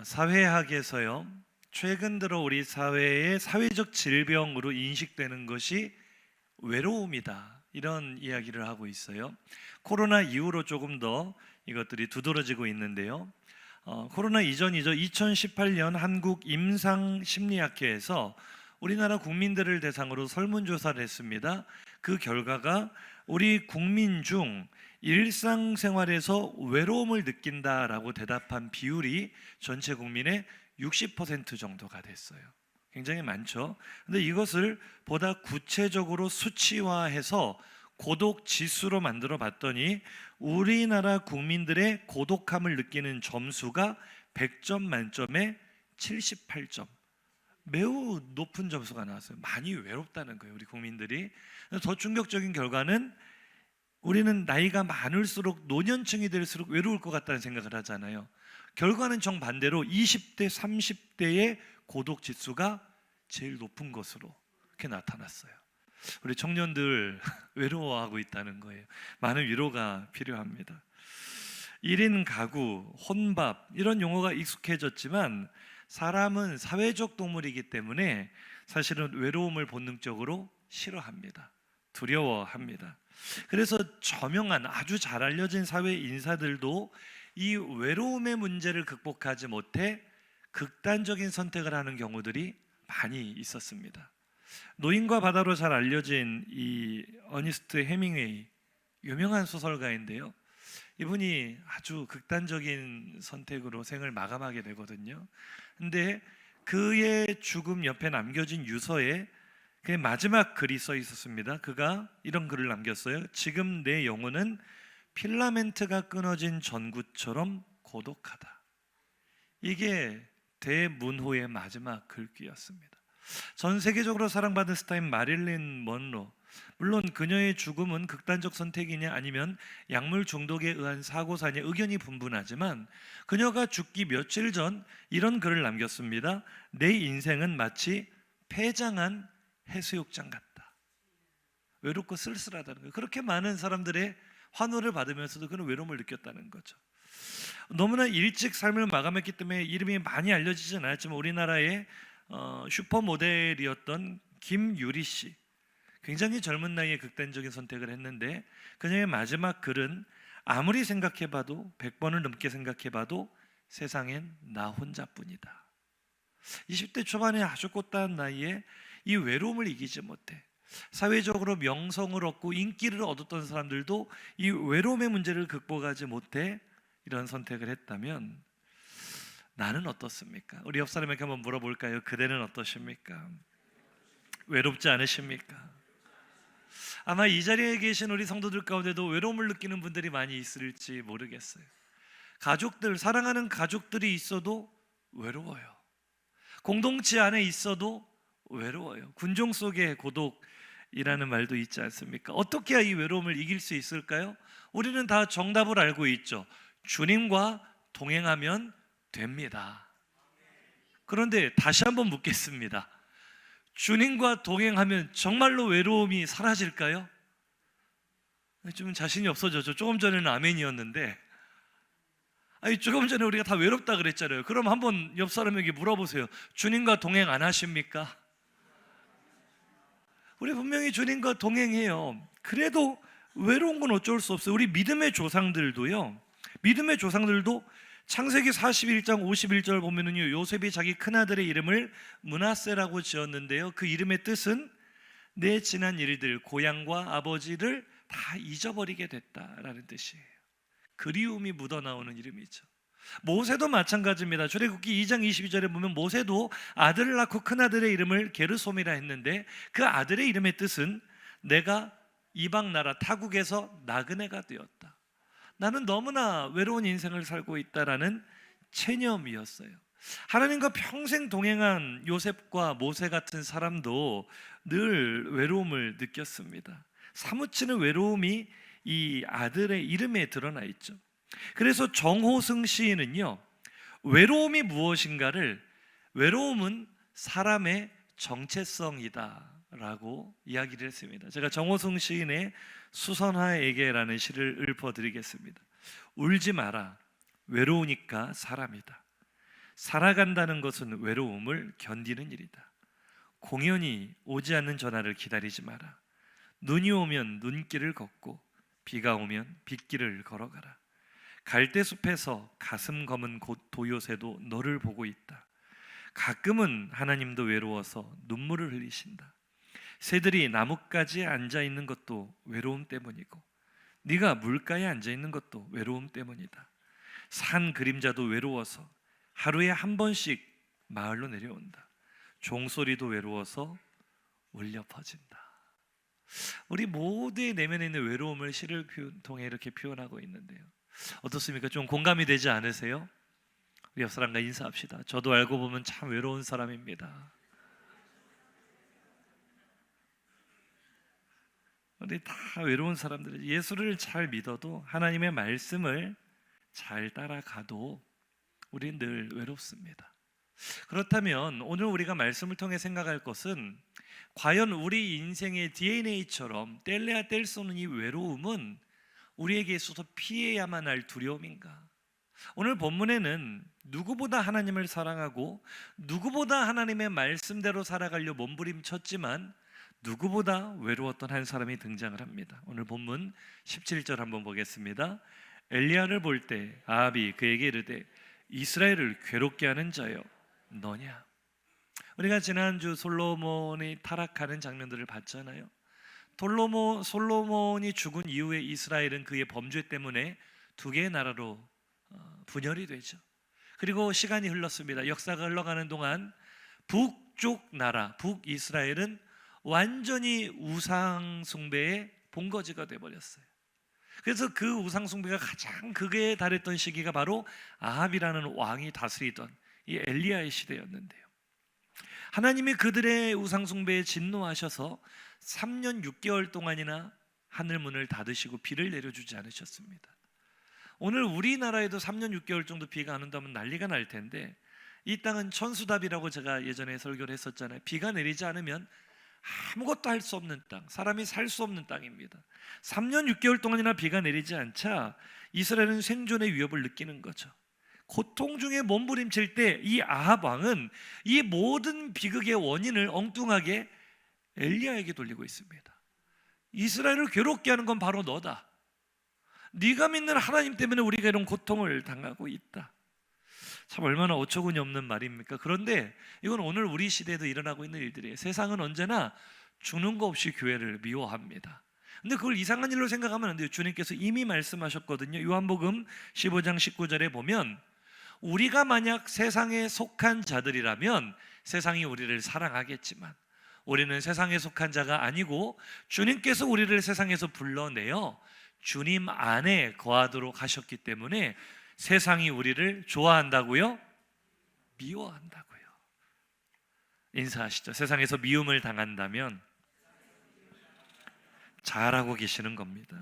사회학에서요, 최근 들어 우리 사회의 사회적 질병으로 인식되는 것이 외로움이다, 이런 이야기를 하고 있어요. 코로나 이후로 조금 더 이것들이 두드러지고 있는데요. 코로나 이전이죠. 2018년 한국임상심리학회에서 우리나라 국민들을 대상으로 설문조사를 했습니다. 그 결과가 우리 국민 중 일상생활에서 외로움을 느낀다라고 대답한 비율이 전체 국민의 60% 정도가 됐어요. 굉장히 많죠. 근데 이것을 보다 구체적으로 수치화해서 고독 지수로 만들어 봤더니 우리나라 국민들의 고독함을 느끼는 점수가 100점 만점에 78점. 매우 높은 점수가 나왔어요. 많이 외롭다는 거예요, 우리 국민들이. 더 충격적인 결과는 우리는 나이가 많을수록 노년층이 될수록 외로울 것 같다는 생각을 하잖아요. 결과는 정반대로 20대, 30대의 고독 지수가 제일 높은 것으로 그렇게 나타났어요. 우리 청년들 외로워하고 있다는 거예요. 많은 위로가 필요합니다. 1인 가구, 혼밥 이런 용어가 익숙해졌지만 사람은 사회적 동물이기 때문에 사실은 외로움을 본능적으로 싫어합니다. 두려워합니다. 그래서 저명한 아주 잘 알려진 사회 인사들도 이 외로움의 문제를 극복하지 못해 극단적인 선택을 하는 경우들이 많이 있었습니다. 노인과 바다로 잘 알려진 이 어니스트 해밍웨이, 유명한 소설가인데요. 이분이 아주 극단적인 선택으로 생을 마감하게 되거든요. 근데 그의 죽음 옆에 남겨진 유서에 그의 마지막 글이 써 있었습니다. 그가 이런 글을 남겼어요. 지금 내 영혼은 필라멘트가 끊어진 전구처럼 고독하다. 이게 대문호의 마지막 글귀였습니다. 전 세계적으로 사랑받은 스타인 마릴린 먼로, 물론 그녀의 죽음은 극단적 선택이냐 아니면 약물 중독에 의한 사고사냐 의견이 분분하지만 그녀가 죽기 며칠 전 이런 글을 남겼습니다. 내 인생은 마치 폐장한 해수욕장 같다. 외롭고 쓸쓸하다는 거예요. 그렇게 많은 사람들의 환호를 받으면서도 그는 외로움을 느꼈다는 거죠. 너무나 일찍 삶을 마감했기 때문에 이름이 많이 알려지진 않았지만 우리나라의 슈퍼모델이었던 김유리 씨, 굉장히 젊은 나이에 극단적인 선택을 했는데 그녀의 마지막 글은 아무리 생각해봐도 100번을 넘게 생각해봐도 세상엔 나 혼자뿐이다. 20대 초반에 아주 꽃다운 나이에 이 외로움을 이기지 못해 사회적으로 명성을 얻고 인기를 얻었던 사람들도 이 외로움의 문제를 극복하지 못해 이런 선택을 했다면 나는 어떻습니까? 우리 옆 사람에게 한번 물어볼까요? 그대는 어떠십니까? 외롭지 않으십니까? 아마 이 자리에 계신 우리 성도들 가운데도 외로움을 느끼는 분들이 많이 있을지 모르겠어요. 가족들, 사랑하는 가족들이 있어도 외로워요. 공동체 안에 있어도 외로워요. 군종 속의 고독이라는 말도 있지 않습니까? 어떻게 해야 이 외로움을 이길 수 있을까요? 우리는 다 정답을 알고 있죠. 주님과 동행하면 됩니다. 그런데 다시 한번 묻겠습니다. 주님과 동행하면 정말로 외로움이 사라질까요? 좀 자신이 없어졌죠. 조금 전에는 아멘이었는데, 조금 전에 우리가 다 외롭다 그랬잖아요. 그럼 한번 옆 사람에게 물어보세요. 주님과 동행 안 하십니까? 우리 분명히 주님과 동행해요. 그래도 외로운 건 어쩔 수 없어요. 우리 믿음의 조상들도요. 믿음의 조상들도 창세기 41장 51절 보면은요, 요셉이 자기 큰아들의 이름을 므낫세라고 지었는데요, 그 이름의 뜻은 내 지난 일들, 고향과 아버지를 다 잊어버리게 됐다라는 뜻이에요. 그리움이 묻어나오는 이름이죠. 모세도 마찬가지입니다. 출애굽기 2장 22절에 보면 모세도 아들을 낳고 큰아들의 이름을 게르솜이라 했는데 그 아들의 이름의 뜻은 내가 이방 나라 타국에서 나그네가 되었다. 나는 너무나 외로운 인생을 살고 있다라는 체념이었어요. 하나님과 평생 동행한 요셉과 모세 같은 사람도 늘 외로움을 느꼈습니다. 사무치는 외로움이 이 아들의 이름에 드러나 있죠. 그래서 정호승 시인은요, 외로움이 무엇인가를 외로움은 사람의 정체성이다 라고 이야기를 했습니다. 제가 정호승 시인의 수선화에게라는 시를 읊어드리겠습니다. 울지 마라, 외로우니까 사람이다. 살아간다는 것은 외로움을 견디는 일이다. 공연히 오지 않는 전화를 기다리지 마라. 눈이 오면 눈길을 걷고 비가 오면 빗길을 걸어가라. 갈대숲에서 가슴 검은 도요새도 너를 보고 있다. 가끔은 하나님도 외로워서 눈물을 흘리신다. 새들이 나뭇가지에 앉아 있는 것도 외로움 때문이고 네가 물가에 앉아 있는 것도 외로움 때문이다. 산 그림자도 외로워서 하루에 한 번씩 마을로 내려온다. 종소리도 외로워서 울려 퍼진다. 우리 모두의 내면에 있는 외로움을 시를 통해 이렇게 표현하고 있는데요. 어떻습니까? 좀 공감이 되지 않으세요? 우리 옆 사람과 인사합시다. 저도 알고 보면 참 외로운 사람입니다. 우리 다 외로운 사람들이 예수를 잘 믿어도 하나님의 말씀을 잘 따라가도 우리는 늘 외롭습니다. 그렇다면 오늘 우리가 말씀을 통해 생각할 것은 과연 우리 인생의 DNA처럼 뗄래야 뗄 수 없는 이 외로움은 우리에게 있어서 피해야만 할 두려움인가? 오늘 본문에는 누구보다 하나님을 사랑하고 누구보다 하나님의 말씀대로 살아가려 몸부림쳤지만 누구보다 외로웠던 한 사람이 등장을 합니다. 오늘 본문 17절 한번 보겠습니다. 엘리야를 볼 때 아합이 그에게 이르되 이스라엘을 괴롭게 하는 자여 너냐? 우리가 지난주 솔로몬이 타락하는 장면들을 봤잖아요. 솔로몬이 죽은 이후에 이스라엘은 그의 범죄 때문에 두 개의 나라로 분열이 되죠. 그리고 시간이 흘렀습니다. 역사가 흘러가는 동안 북쪽 나라, 북이스라엘은 완전히 우상 숭배의 본거지가 되어버렸어요. 그래서 그 우상 숭배가 가장 극에 달했던 시기가 바로 아합이라는 왕이 다스리던 이 엘리야의 시대였는데요. 하나님이 그들의 우상 숭배에 진노하셔서 3년 6개월 동안이나 하늘 문을 닫으시고 비를 내려주지 않으셨습니다. 오늘 우리나라에도 3년 6개월 정도 비가 안 온다면 난리가 날 텐데 이 땅은 천수답이라고 제가 예전에 설교를 했었잖아요. 비가 내리지 않으면 아무것도 할 수 없는 땅, 사람이 살 수 없는 땅입니다. 3년 6개월 동안이나 비가 내리지 않자 이스라엘은 생존의 위협을 느끼는 거죠. 고통 중에 몸부림칠 때 이 아합 왕은 이 모든 비극의 원인을 엉뚱하게 엘리야에게 돌리고 있습니다. 이스라엘을 괴롭게 하는 건 바로 너다. 네가 믿는 하나님 때문에 우리가 이런 고통을 당하고 있다. 참 얼마나 어처구니 없는 말입니까? 그런데 이건 오늘 우리 시대에도 일어나고 있는 일들이에요. 세상은 언제나 주는 거 없이 교회를 미워합니다. 근데 그걸 이상한 일로 생각하면 안 돼요. 주님께서 이미 말씀하셨거든요. 요한복음 15장 19절에 보면 우리가 만약 세상에 속한 자들이라면 세상이 우리를 사랑하겠지만 우리는 세상에 속한 자가 아니고 주님께서 우리를 세상에서 불러내어 주님 안에 거하도록 하셨기 때문에 세상이 우리를 좋아한다고요? 미워한다고요. 인사하시죠. 세상에서 미움을 당한다면 잘하고 계시는 겁니다.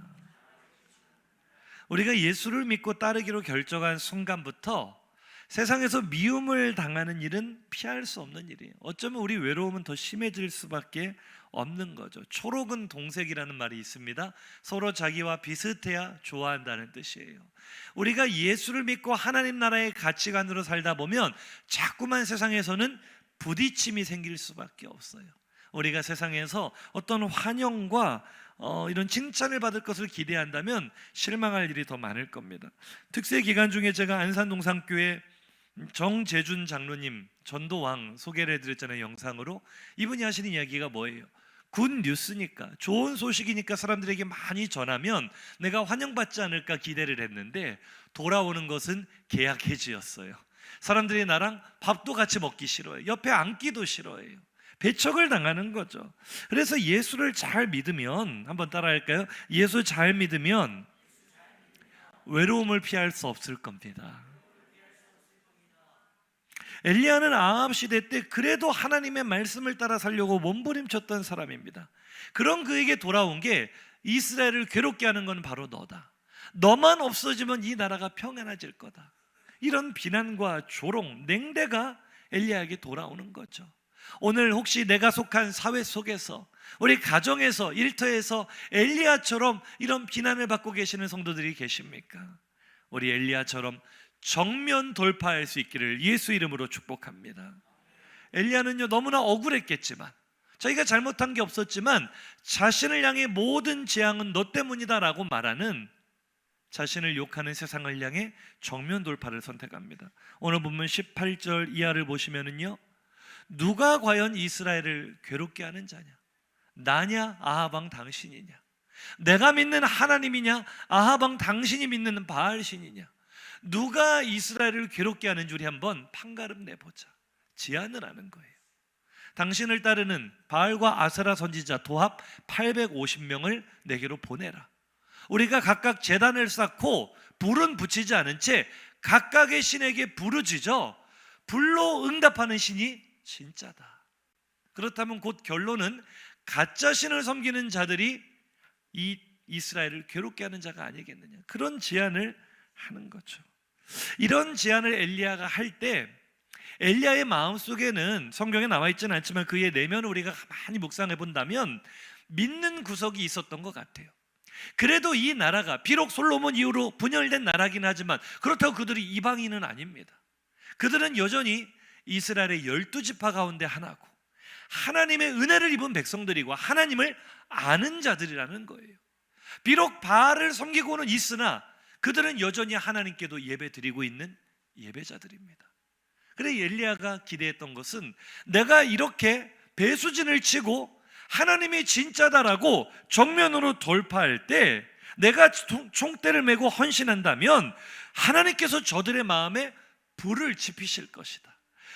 우리가 예수를 믿고 따르기로 결정한 순간부터 세상에서 미움을 당하는 일은 피할 수 없는 일이에요. 어쩌면 우리 외로움은 더 심해질 수밖에 없는 거죠. 초록은 동색이라는 말이 있습니다. 서로 자기와 비슷해야 좋아한다는 뜻이에요. 우리가 예수를 믿고 하나님 나라의 가치관으로 살다 보면 자꾸만 세상에서는 부딪힘이 생길 수밖에 없어요. 우리가 세상에서 어떤 환영과 이런 칭찬을 받을 것을 기대한다면 실망할 일이 더 많을 겁니다. 특세 기간 중에 제가 안산동산교회 정재준 장로님 전도왕 소개를 해드렸잖아요. 영상으로. 이분이 하시는 이야기가 뭐예요? 굿 뉴스니까, 좋은 소식이니까 사람들에게 많이 전하면 내가 환영받지 않을까 기대를 했는데 돌아오는 것은 계약 해지였어요. 사람들이 나랑 밥도 같이 먹기 싫어해요. 옆에 앉기도 싫어해요. 배척을 당하는 거죠. 그래서 예수를 잘 믿으면, 한번 따라할까요? 예수 잘 믿으면 외로움을 피할 수 없을 겁니다. 엘리야는 아합 시대 때 그래도 하나님의 말씀을 따라 살려고 몸부림쳤던 사람입니다. 그런 그에게 돌아온 게 이스라엘을 괴롭게 하는 건 바로 너다. 너만 없어지면 이 나라가 평안해질 거다. 이런 비난과 조롱, 냉대가 엘리야에게 돌아오는 거죠. 오늘 혹시 내가 속한 사회 속에서, 우리 가정에서, 일터에서 엘리야처럼 이런 비난을 받고 계시는 성도들이 계십니까? 우리 엘리야처럼 정면 돌파할 수 있기를 예수 이름으로 축복합니다. 엘리야는요 너무나 억울했겠지만, 자기가 잘못한 게 없었지만 자신을 향해 모든 재앙은 너 때문이다라고 말하는, 자신을 욕하는 세상을 향해 정면 돌파를 선택합니다. 오늘 본문 18절 이하를 보시면은요, 누가 과연 이스라엘을 괴롭게 하는 자냐? 나냐 아합 왕 당신이냐? 내가 믿는 하나님이냐 아합 왕 당신이 믿는 바알 신이냐? 누가 이스라엘을 괴롭게 하는지 우리 한번 판가름 내보자, 제안을 하는 거예요. 당신을 따르는 바알과 아세라 선지자 도합 850명을 내게로 보내라. 우리가 각각 제단을 쌓고 불은 붙이지 않은 채 각각의 신에게 부르짖어 불로 응답하는 신이 진짜다. 그렇다면 곧 결론은 가짜 신을 섬기는 자들이 이 이스라엘을 괴롭게 하는 자가 아니겠느냐, 그런 제안을 하는 거죠. 이런 제안을 엘리야가 할 때 엘리야의 마음속에는 성경에 나와 있지는 않지만 그의 내면을 우리가 많이 묵상해 본다면 믿는 구석이 있었던 것 같아요. 그래도 이 나라가 비록 솔로몬 이후로 분열된 나라긴 하지만 그렇다고 그들이 이방인은 아닙니다. 그들은 여전히 이스라엘의 12지파 가운데 하나고 하나님의 은혜를 입은 백성들이고 하나님을 아는 자들이라는 거예요. 비록 바알을 섬기고는 있으나 그들은 여전히 하나님께도 예배 드리고 있는 예배자들입니다. 그래 엘리야가 기대했던 것은 내가 이렇게 배수진을 치고 하나님이 진짜다라고 정면으로 돌파할 때 내가 총대를 메고 헌신한다면 하나님께서 저들의 마음에 불을 지피실 것이다.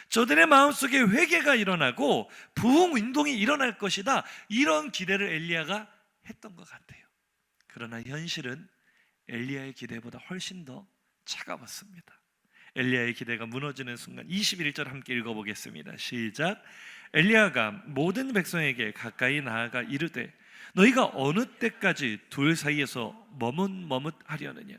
저들의 마음속에 회개가 일어나고 부흥운동이 일어날 것이다. 이런 기대를 엘리야가 했던 것 같아요. 그러나 현실은 엘리야의 기대보다 훨씬 더 차가웠습니다. 엘리야의 기대가 무너지는 순간 21절 함께 읽어보겠습니다. 시작. 엘리야가 모든 백성에게 가까이 나아가 이르되 너희가 어느 때까지 둘 사이에서 머뭇머뭇하려느냐?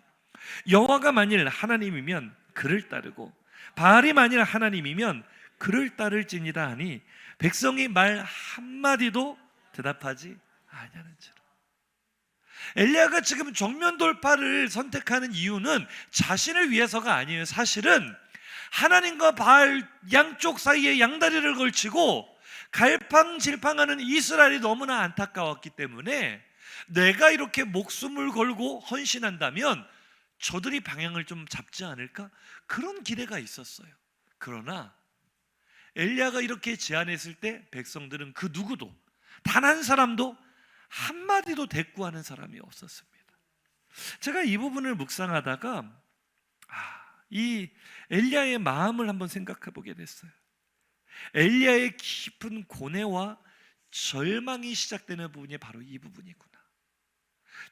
여호와가 만일 하나님이면 그를 따르고 바알이 만일 하나님이면 그를 따를지니라 하니 백성이 말 한마디도 대답하지 아니하는지라. 엘리야가 지금 정면 돌파를 선택하는 이유는 자신을 위해서가 아니에요. 사실은 하나님과 바알 양쪽 사이에 양다리를 걸치고 갈팡질팡하는 이스라엘이 너무나 안타까웠기 때문에 내가 이렇게 목숨을 걸고 헌신한다면 저들이 방향을 좀 잡지 않을까? 그런 기대가 있었어요. 그러나 엘리야가 이렇게 제안했을 때 백성들은 그 누구도, 단 한 사람도 한마디도 대꾸하는 사람이 없었습니다. 제가 이 부분을 묵상하다가 이 엘리야의 마음을 한번 생각해 보게 됐어요. 엘리야의 깊은 고뇌와 절망이 시작되는 부분이 바로 이 부분이구나.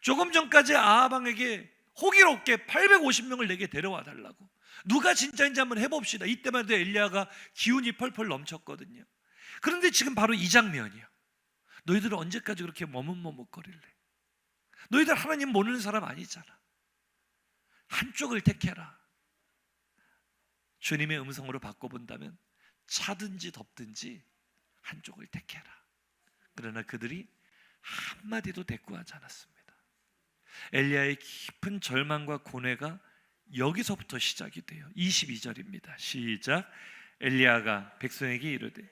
조금 전까지 아합 왕에게 호기롭게 850명을 내게 데려와 달라고, 누가 진짜인지 한번 해봅시다. 이때만 해도 엘리야가 기운이 펄펄 넘쳤거든요. 그런데 지금 바로 이 장면이야. 너희들은 언제까지 그렇게 머뭇머뭇거릴래? 너희들 하나님 모르는 사람 아니잖아. 한쪽을 택해라. 주님의 음성으로 바꿔본다면 차든지 덥든지 한쪽을 택해라. 그러나 그들이 한마디도 대꾸하지 않았습니다. 엘리야의 깊은 절망과 고뇌가 여기서부터 시작이 돼요. 22절입니다. 시작. 엘리야가 백성에게 이르되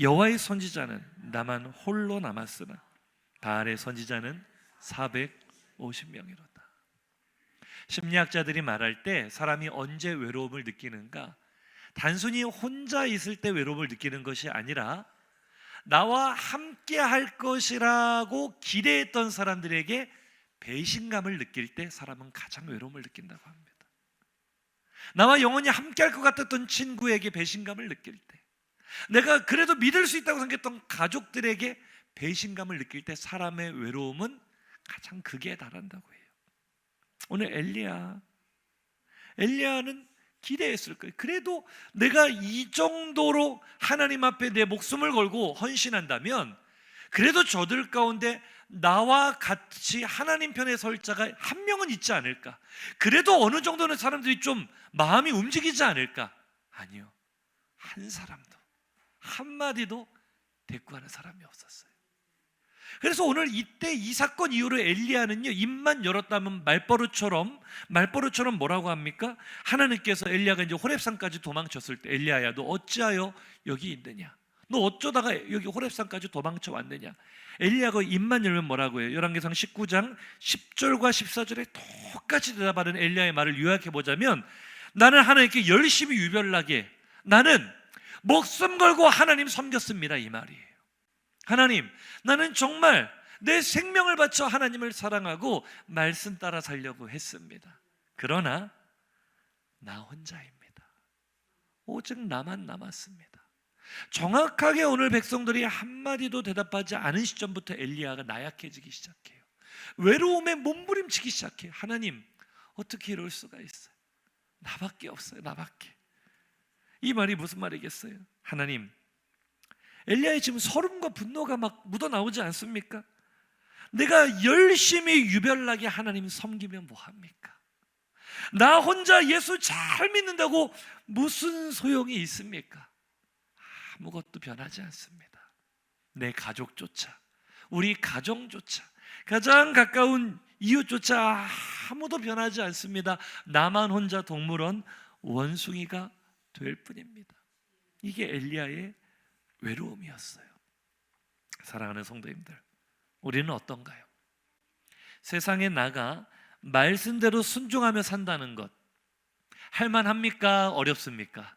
여호와의 선지자는 나만 홀로 남았으나 바알의 선지자는 450명이로다. 심리학자들이 말할 때 사람이 언제 외로움을 느끼는가? 단순히 혼자 있을 때 외로움을 느끼는 것이 아니라 나와 함께 할 것이라고 기대했던 사람들에게 배신감을 느낄 때 사람은 가장 외로움을 느낀다고 합니다. 나와 영원히 함께 할 것 같았던 친구에게 배신감을 느낄 때, 내가 그래도 믿을 수 있다고 생각했던 가족들에게 배신감을 느낄 때 사람의 외로움은 가장 극에 달한다고 해요. 오늘 엘리야는 기대했을 거예요. 그래도 내가 이 정도로 하나님 앞에 내 목숨을 걸고 헌신한다면 그래도 저들 가운데 나와 같이 하나님 편에 설 자가 한 명은 있지 않을까? 그래도 어느 정도는 사람들이 좀 마음이 움직이지 않을까? 아니요. 한 사람도, 한마디도 대꾸하는 사람이 없었어요. 그래서 오늘 이때 이 사건 이후로 엘리야는요, 입만 열었다면 말버릇처럼 뭐라고 합니까? 하나님께서 엘리야가 이제 호렙산까지 도망쳤을 때, 엘리야야 너 어찌하여 여기 있느냐? 너 어쩌다가 여기 호렙산까지 도망쳐 왔느냐? 엘리야가 입만 열면 뭐라고 해요? 열왕기상 19장 10절과 14절에 똑같이 대답하는 엘리야의 말을 요약해 보자면, 나는 하나님께 열심히 유별나게 나는 목숨 걸고 하나님 섬겼습니다, 이 말이에요. 하나님, 나는 정말 내 생명을 바쳐 하나님을 사랑하고 말씀 따라 살려고 했습니다. 그러나 나 혼자입니다. 오직 나만 남았습니다. 정확하게 오늘 백성들이 한마디도 대답하지 않은 시점부터 엘리야가 나약해지기 시작해요. 외로움에 몸부림치기 시작해요. 하나님, 어떻게 이럴 수가 있어요? 나밖에 없어요. 나밖에. 이 말이 무슨 말이겠어요? 하나님, 엘리야의 지금 서름과 분노가 막 묻어나오지 않습니까? 내가 열심히 유별나게 하나님 섬기면 뭐합니까? 나 혼자 예수 잘 믿는다고 무슨 소용이 있습니까? 아무것도 변하지 않습니다. 내 가족조차, 우리 가정조차, 가장 가까운 이웃조차 아무도 변하지 않습니다. 나만 혼자 동물원 원숭이가 될 뿐입니다. 이게 엘리야의 외로움이었어요. 사랑하는 성도님들, 우리는 어떤가요? 세상에 나가 말씀대로 순종하며 산다는 것 할만합니까? 어렵습니까?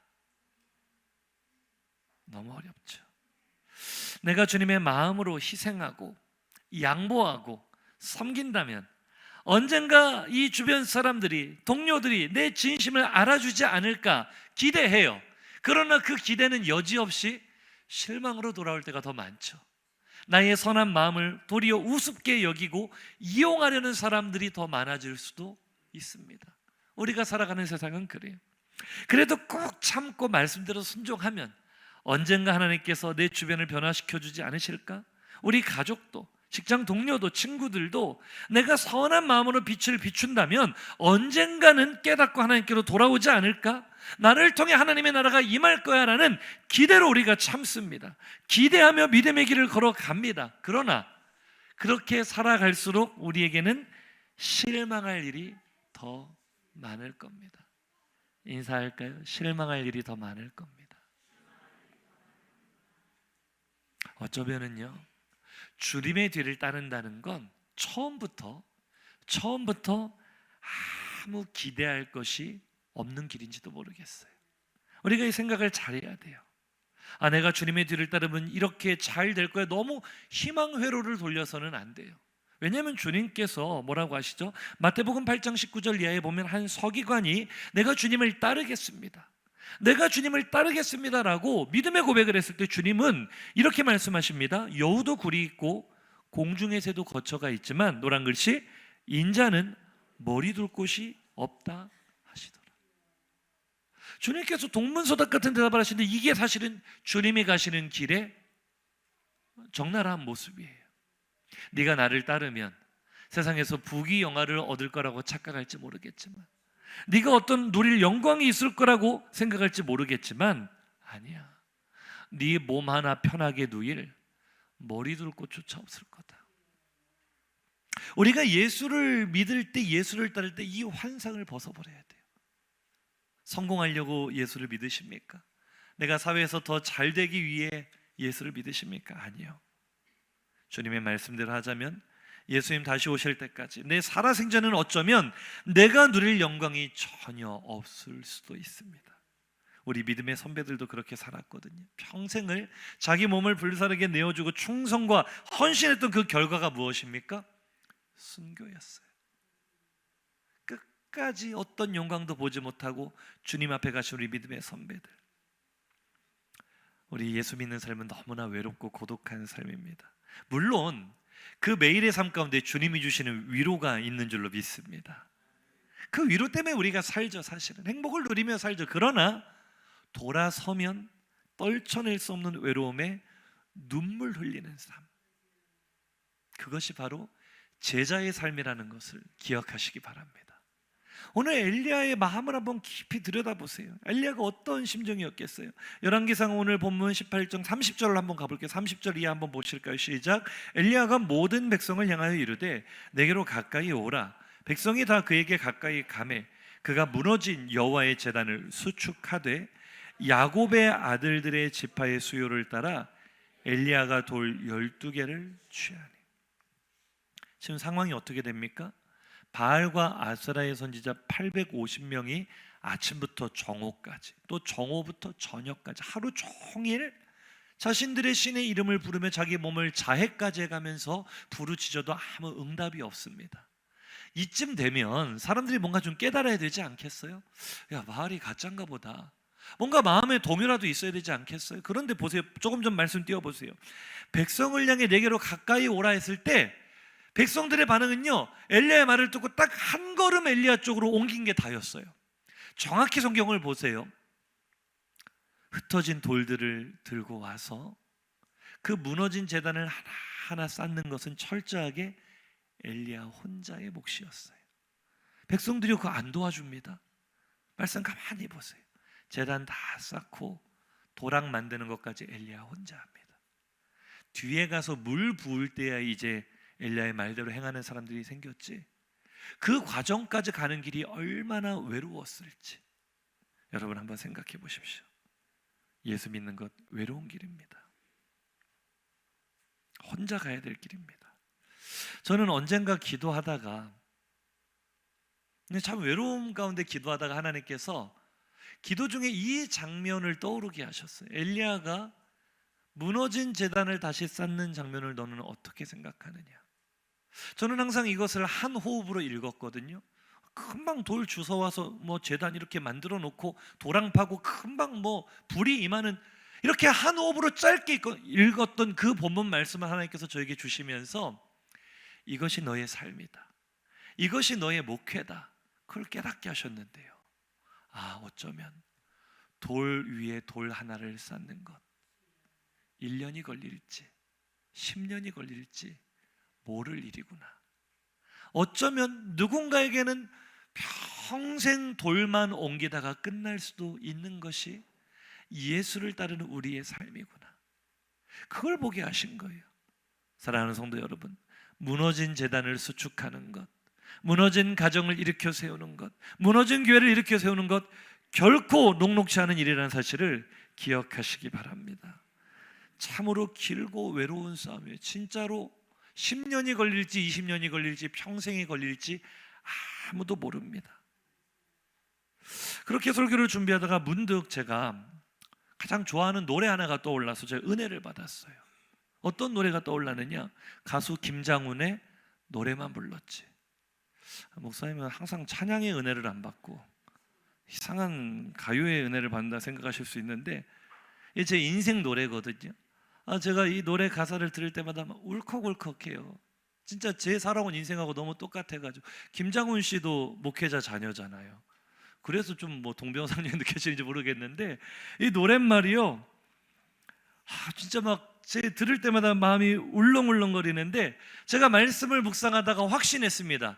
너무 어렵죠. 내가 주님의 마음으로 희생하고 양보하고 섬긴다면 언젠가 이 주변 사람들이, 동료들이 내 진심을 알아주지 않을까 기대해요. 그러나 그 기대는 여지없이 실망으로 돌아올 때가 더 많죠. 나의 선한 마음을 도리어 우습게 여기고 이용하려는 사람들이 더 많아질 수도 있습니다. 우리가 살아가는 세상은 그래요. 그래도 꼭 참고 말씀대로 순종하면 언젠가 하나님께서 내 주변을 변화시켜주지 않으실까? 우리 가족도, 직장 동료도, 친구들도 내가 선한 마음으로 빛을 비춘다면 언젠가는 깨닫고 하나님께로 돌아오지 않을까? 나를 통해 하나님의 나라가 임할 거야 라는 기대로 우리가 참습니다. 기대하며 믿음의 길을 걸어갑니다. 그러나 그렇게 살아갈수록 우리에게는 실망할 일이 더 많을 겁니다. 인사할까요? 실망할 일이 더 많을 겁니다. 어쩌면은요, 주님의 뒤를 따른다는 건 처음부터 아무 기대할 것이 없는 길인지도 모르겠어요. 우리가 이 생각을 잘해야 돼요. 내가 주님의 뒤를 따르면 이렇게 잘 될 거야. 너무 희망 회로를 돌려서는 안 돼요. 왜냐하면 주님께서 뭐라고 하시죠? 마태복음 8장 19절 이하에 보면 한 서기관이 내가 주님을 따르겠습니다, 내가 주님을 따르겠습니다라고 믿음의 고백을 했을 때 주님은 이렇게 말씀하십니다. 여우도 굴이 있고 공중의 새도 거처가 있지만 노란 글씨 인자는 머리 둘 곳이 없다 하시더라. 주님께서 동문서답 같은 대답을 하시는데 이게 사실은 주님이 가시는 길의 적나라한 모습이에요. 네가 나를 따르면 세상에서 부귀영화를 얻을 거라고 착각할지 모르겠지만, 네가 어떤 누릴 영광이 있을 거라고 생각할지 모르겠지만 아니야. 네 몸 하나 편하게 누일 머리 둘 곳조차 없을 거다. 우리가 예수를 믿을 때, 예수를 따를 때 이 환상을 벗어버려야 돼요. 성공하려고 예수를 믿으십니까? 내가 사회에서 더 잘 되기 위해 예수를 믿으십니까? 아니요. 주님의 말씀대로 하자면 예수님 다시 오실 때까지 내 살아생전은 어쩌면 내가 누릴 영광이 전혀 없을 수도 있습니다. 우리 믿음의 선배들도 그렇게 살았거든요. 평생을 자기 몸을 불사르게 내어주고 충성과 헌신했던 그 결과가 무엇입니까? 순교였어요. 끝까지 어떤 영광도 보지 못하고 주님 앞에 가신 우리 믿음의 선배들, 우리 예수 믿는 삶은 너무나 외롭고 고독한 삶입니다. 물론 그 매일의 삶 가운데 주님이 주시는 위로가 있는 줄로 믿습니다. 그 위로 때문에 우리가 살죠. 사실은 행복을 누리며 살죠. 그러나 돌아서면 떨쳐낼 수 없는 외로움에 눈물 흘리는 삶, 그것이 바로 제자의 삶이라는 것을 기억하시기 바랍니다. 오늘 엘리야의 마음을 한번 깊이 들여다보세요. 엘리야가 어떤 심정이었겠어요? 열왕기상 오늘 본문 18장 30절로 한번 가볼게요. 30절 이하 한번 보실까요? 시작. 엘리야가 모든 백성을 향하여 이르되 내게로 가까이 오라. 백성이 다 그에게 가까이 가매 그가 무너진 여호와의 제단을 수축하되 야곱의 아들들의 지파의 수요를 따라 엘리야가 돌 12개를 취하니. 지금 상황이 어떻게 됩니까? 바알과 아스라의 선지자 850명이 아침부터 정오까지, 또 정오부터 저녁까지 하루 종일 자신들의 신의 이름을 부르며 자기 몸을 자해까지 해가면서 부르짖어도 아무 응답이 없습니다. 이쯤 되면 사람들이 뭔가 좀 깨달아야 되지 않겠어요? 야, 바알이 가짜인가 보다. 뭔가 마음에 동요라도 있어야 되지 않겠어요? 그런데 보세요. 조금 전 말씀 띄워보세요. 백성을 향해 내게로 가까이 오라 했을 때 백성들의 반응은요, 엘리야의 말을 듣고 딱 한 걸음 엘리야 쪽으로 옮긴 게 다였어요. 정확히 성경을 보세요. 흩어진 돌들을 들고 와서 그 무너진 제단을 하나하나 쌓는 것은 철저하게 엘리야 혼자의 몫이었어요. 백성들이 그거 안 도와줍니다. 말씀 가만히 보세요. 제단 다 쌓고 도랑 만드는 것까지 엘리야 혼자 합니다. 뒤에 가서 물 부을 때야 이제 엘리야의 말대로 행하는 사람들이 생겼지, 그 과정까지 가는 길이 얼마나 외로웠을지 여러분 한번 생각해 보십시오. 예수 믿는 것 외로운 길입니다. 혼자 가야 될 길입니다. 저는 언젠가 기도하다가, 참 외로움 가운데 기도하다가 하나님께서 기도 중에 이 장면을 떠오르게 하셨어요. 엘리야가 무너진 제단을 다시 쌓는 장면을 너는 어떻게 생각하느냐? 저는 항상 이것을 한 호흡으로 읽었거든요. 금방 돌 주워와서 제단 이렇게 만들어 놓고 도랑 파고 금방 불이 임하는, 이렇게 한 호흡으로 짧게 읽었던 그 본문 말씀을 하나님께서 저에게 주시면서 이것이 너의 삶이다, 이것이 너의 목회다, 그걸 깨닫게 하셨는데요. 어쩌면 돌 위에 돌 하나를 쌓는 것 1년이 걸릴지 10년이 걸릴지 모를 일이구나. 어쩌면 누군가에게는 평생 돌만 옮기다가 끝날 수도 있는 것이 예수를 따르는 우리의 삶이구나. 그걸 보게 하신 거예요. 사랑하는 성도 여러분, 무너진 제단을 수축하는 것, 무너진 가정을 일으켜 세우는 것, 무너진 교회를 일으켜 세우는 것 결코 녹록지 않은 일이라는 사실을 기억하시기 바랍니다. 참으로 길고 외로운 싸움이에요. 진짜로 10년이 걸릴지 20년이 걸릴지 평생이 걸릴지 아무도 모릅니다. 그렇게 설교를 준비하다가 문득 제가 가장 좋아하는 노래 하나가 떠올라서 제가 은혜를 받았어요. 어떤 노래가 떠올랐느냐? 가수 김장훈의 노래만 불렀지. 목사님은 항상 찬양의 은혜를 안 받고 이상한 가요의 은혜를 받는다 생각하실 수 있는데, 이게 제 인생 노래거든요. 제가 이 노래 가사를 들을 때마다 막 울컥울컥해요. 진짜 제 살아온 인생하고 너무 똑같아가지고. 김장훈 씨도 목회자 자녀잖아요. 그래서 좀 동병상련이 느껴지는지 모르겠는데 이 노랫말이요, 진짜 막 제 들을 때마다 마음이 울렁울렁거리는데, 제가 말씀을 묵상하다가 확신했습니다.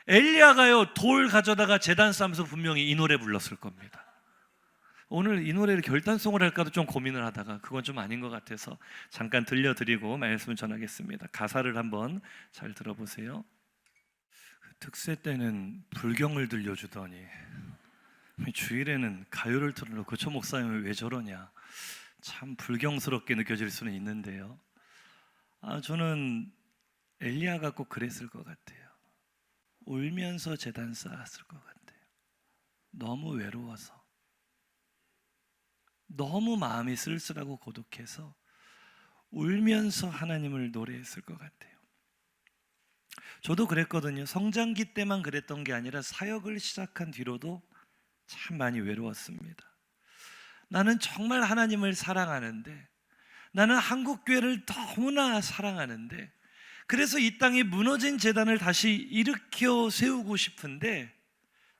엘리야가요 돌 가져다가 제단 쌓으면서 분명히 이 노래 불렀을 겁니다. 오늘 이 노래를 결단송을 할까도 좀 고민을 하다가 그건 좀 아닌 것 같아서 잠깐 들려드리고 말씀을 전하겠습니다. 가사를 한번 잘 들어보세요. 특세 때는 불경을 들려주더니 주일에는 가요를 틀어놓고 저 목사님은 왜 저러냐, 참 불경스럽게 느껴질 수는 있는데요. 저는 엘리야가 꼭 그랬을 것 같아요. 울면서 제단 쌓았을 것 같아요. 너무 외로워서, 너무 마음이 쓸쓸하고 고독해서 울면서 하나님을 노래했을 것 같아요. 저도 그랬거든요. 성장기 때만 그랬던 게 아니라 사역을 시작한 뒤로도 참 많이 외로웠습니다. 나는 정말 하나님을 사랑하는데, 나는 한국교회를 너무나 사랑하는데, 그래서 이 땅에 무너진 제단을 다시 일으켜 세우고 싶은데,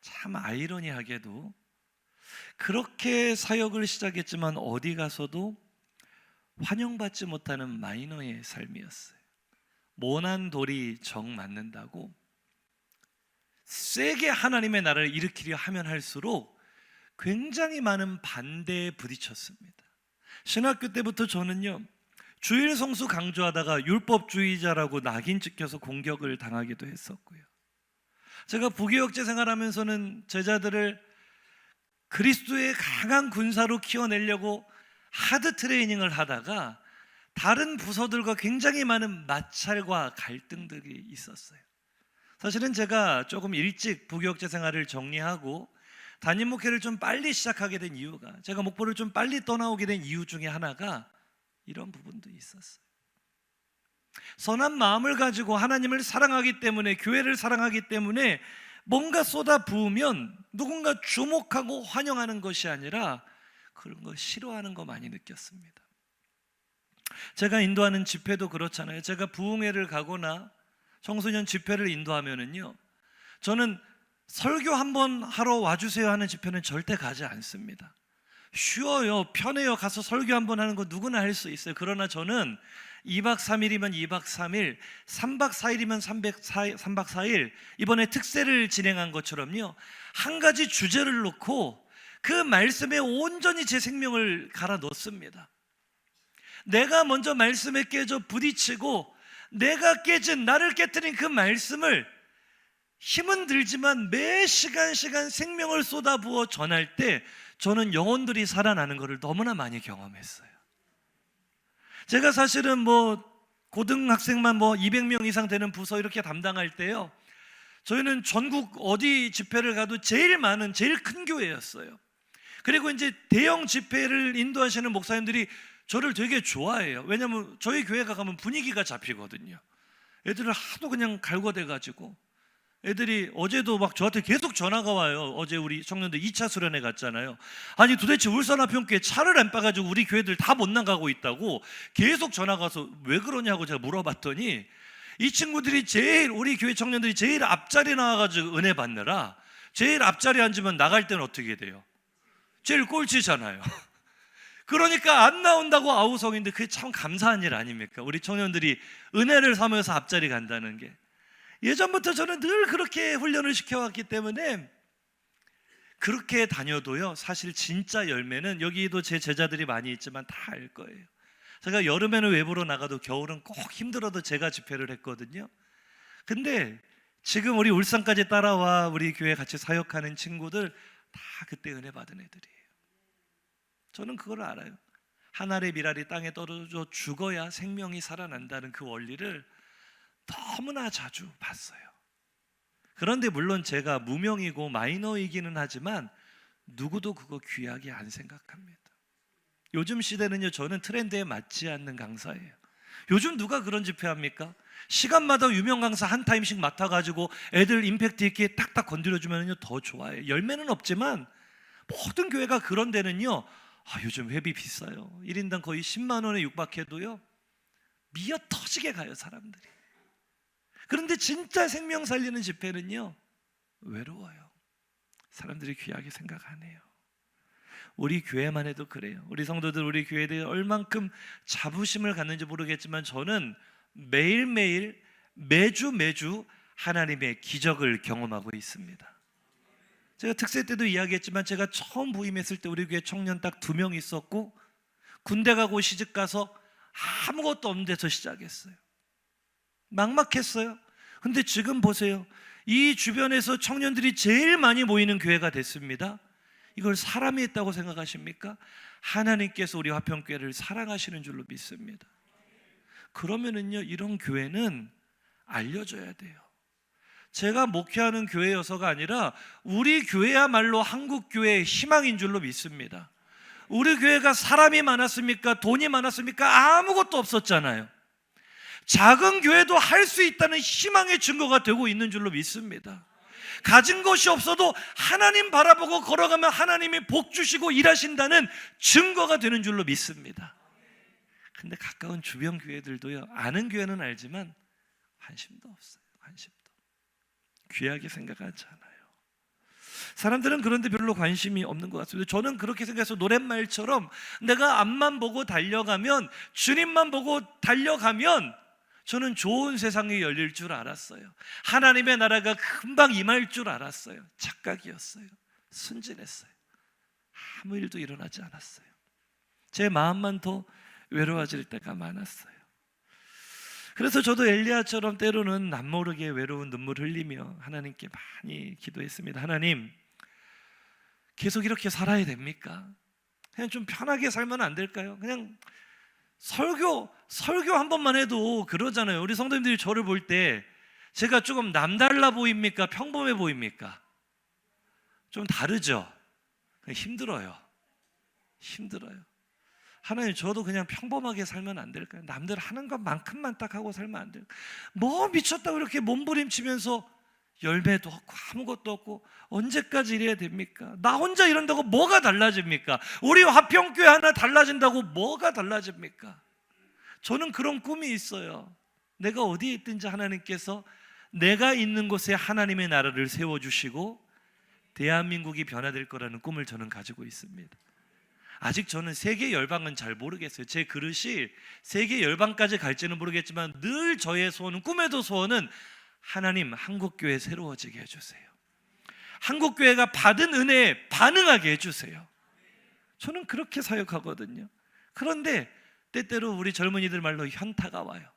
참 아이러니하게도 그렇게 사역을 시작했지만 어디 가서도 환영받지 못하는 마이너의 삶이었어요. 모난 돌이 정 맞는다고 세게 하나님의 나라를 일으키려 하면 할수록 굉장히 많은 반대에 부딪혔습니다. 신학교 때부터 저는요, 주일 성수 강조하다가 율법주의자라고 낙인 찍혀서 공격을 당하기도 했었고요. 제가 부교역제 생활하면서는 제자들을 그리스도의 강한 군사로 키워내려고 하드 트레이닝을 하다가 다른 부서들과 굉장히 많은 마찰과 갈등들이 있었어요. 사실은 제가 조금 일찍 부교역제 생활을 정리하고 담임 목회를 좀 빨리 시작하게 된 이유가, 제가 목포를 좀 빨리 떠나오게 된 이유 중에 하나가 이런 부분도 있었어요. 선한 마음을 가지고 하나님을 사랑하기 때문에, 교회를 사랑하기 때문에 뭔가 쏟아 부으면 누군가 주목하고 환영하는 것이 아니라 그런 거 싫어하는 거 많이 느꼈습니다. 제가 인도하는 집회도 그렇잖아요. 제가 부흥회를 가거나 청소년 집회를 인도하면은요, 저는 설교 한번 하러 와주세요 하는 집회는 절대 가지 않습니다. 쉬워요, 편해요, 가서 설교 한번 하는 거 누구나 할 수 있어요. 그러나 저는 2박 3일이면 2박 3일, 3박 4일이면 3박 4일, 이번에 특세를 진행한 것처럼요, 한 가지 주제를 놓고 그 말씀에 온전히 제 생명을 갈아 넣습니다. 내가 먼저 말씀에 깨져 부딪히고 내가 깨진, 나를 깨뜨린 그 말씀을 힘은 들지만 매 시간 생명을 쏟아부어 전할 때 저는 영혼들이 살아나는 것을 너무나 많이 경험했어요. 제가 사실은 고등학생만 200명 이상 되는 부서 이렇게 담당할 때요, 저희는 전국 어디 집회를 가도 제일 많은, 제일 큰 교회였어요. 그리고 이제 대형 집회를 인도하시는 목사님들이 저를 되게 좋아해요. 왜냐하면 저희 교회가 가면 분위기가 잡히거든요. 애들을 하도 그냥 갈궈대가지고, 애들이 어제도 막 저한테 계속 전화가 와요. 어제 우리 청년들 2차 수련회 갔잖아요. 아니 도대체 울산 화평교회 차를 안 빠가지고 우리 교회들 다 못 나가고 있다고 계속 전화가 와서 왜 그러냐고 제가 물어봤더니, 이 친구들이 우리 교회 청년들이 제일 앞자리에 나와가지고 은혜 받느라 제일 앞자리에 앉으면 나갈 때는 어떻게 돼요? 제일 꼴찌잖아요. 그러니까 안 나온다고 아우성인데 그게 참 감사한 일 아닙니까? 우리 청년들이 은혜를 삼으면서 앞자리 간다는 게. 예전부터 저는 늘 그렇게 훈련을 시켜왔기 때문에 그렇게 다녀도요, 사실 진짜 열매는, 여기도 제 제자들이 많이 있지만 다 알 거예요. 제가 여름에는 외부로 나가도 겨울은 꼭 힘들어도 제가 집회를 했거든요. 근데 지금 우리 울산까지 따라와 우리 교회 같이 사역하는 친구들 다 그때 은혜 받은 애들이에요. 저는 그걸 알아요. 한 알의 밀알이 땅에 떨어져 죽어야 생명이 살아난다는 그 원리를 너무나 자주 봤어요. 그런데 물론 제가 무명이고 마이너이기는 하지만 누구도 그거 귀하게 안 생각합니다. 요즘 시대는요, 저는 트렌드에 맞지 않는 강사예요. 요즘 누가 그런 집회 합니까? 시간마다 유명 강사 한 타임씩 맡아가지고 애들 임팩트 있게 딱딱 건드려주면 더 좋아요. 열매는 없지만 모든 교회가 그런 데는요, 요즘 회비 비싸요. 1인당 거의 10만 원에 육박해도요, 미어 터지게 가요, 사람들이. 그런데 진짜 생명 살리는 집회는요, 외로워요. 사람들이 귀하게 생각 안 해요. 우리 교회만 해도 그래요. 우리 성도들, 우리 교회에 대해 얼만큼 자부심을 갖는지 모르겠지만 저는 매일매일, 매주 하나님의 기적을 경험하고 있습니다. 제가 특세 때도 이야기했지만 제가 처음 부임했을 때 우리 교회 청년 딱 2명 있었고, 군대 가고 시집 가서 아무것도 없는 데서 시작했어요. 막막했어요. 근데 지금 보세요. 이 주변에서 청년들이 제일 많이 모이는 교회가 됐습니다. 이걸 사람이 했다고 생각하십니까? 하나님께서 우리 화평교회를 사랑하시는 줄로 믿습니다. 그러면은요, 이런 교회는 알려줘야 돼요. 제가 목회하는 교회여서가 아니라 우리 교회야말로 한국 교회의 희망인 줄로 믿습니다. 우리 교회가 사람이 많았습니까? 돈이 많았습니까? 아무것도 없었잖아요. 작은 교회도 할 수 있다는 희망의 증거가 되고 있는 줄로 믿습니다. 가진 것이 없어도 하나님 바라보고 걸어가면 하나님이 복 주시고 일하신다는 증거가 되는 줄로 믿습니다. 근데 가까운 주변 교회들도요, 아는 교회는 알지만 관심도 없어요. 관심도. 귀하게 생각하지 않아요. 사람들은 그런데 별로 관심이 없는 것 같습니다. 저는 그렇게 생각해서 노랫말처럼 내가 앞만 보고 달려가면, 주님만 보고 달려가면 저는 좋은 세상이 열릴 줄 알았어요. 하나님의 나라가 금방 임할 줄 알았어요. 착각이었어요. 순진했어요. 아무 일도 일어나지 않았어요. 제 마음만 더 외로워질 때가 많았어요. 그래서 저도 엘리야처럼 때로는 남모르게 외로운 눈물 흘리며 하나님께 많이 기도했습니다. 하나님, 계속 이렇게 살아야 됩니까? 그냥 좀 편하게 살면 안 될까요? 그냥 설교 한 번만 해도 그러잖아요. 우리 성도님들이 저를 볼 때 제가 조금 남달라 보입니까? 평범해 보입니까? 좀 다르죠? 힘들어요. 하나님, 저도 그냥 평범하게 살면 안 될까요? 남들 하는 것만큼만 딱 하고 살면 안 될까요? 뭐 미쳤다고 이렇게 몸부림치면서 열매도 없고 아무것도 없고 언제까지 이래야 됩니까? 나 혼자 이런다고 뭐가 달라집니까? 우리 화평교회 하나 달라진다고 뭐가 달라집니까? 저는 그런 꿈이 있어요. 내가 어디에 있든지 하나님께서 내가 있는 곳에 하나님의 나라를 세워주시고 대한민국이 변화될 거라는 꿈을 저는 가지고 있습니다. 아직 저는 세계 열방은 잘 모르겠어요. 제 그릇이 세계 열방까지 갈지는 모르겠지만 늘 저의 소원은, 꿈에도 소원은 하나님, 한국교회 새로워지게 해주세요. 한국교회가 받은 은혜에 반응하게 해주세요. 저는 그렇게 사역하거든요. 그런데 때때로 우리 젊은이들 말로 현타가 와요.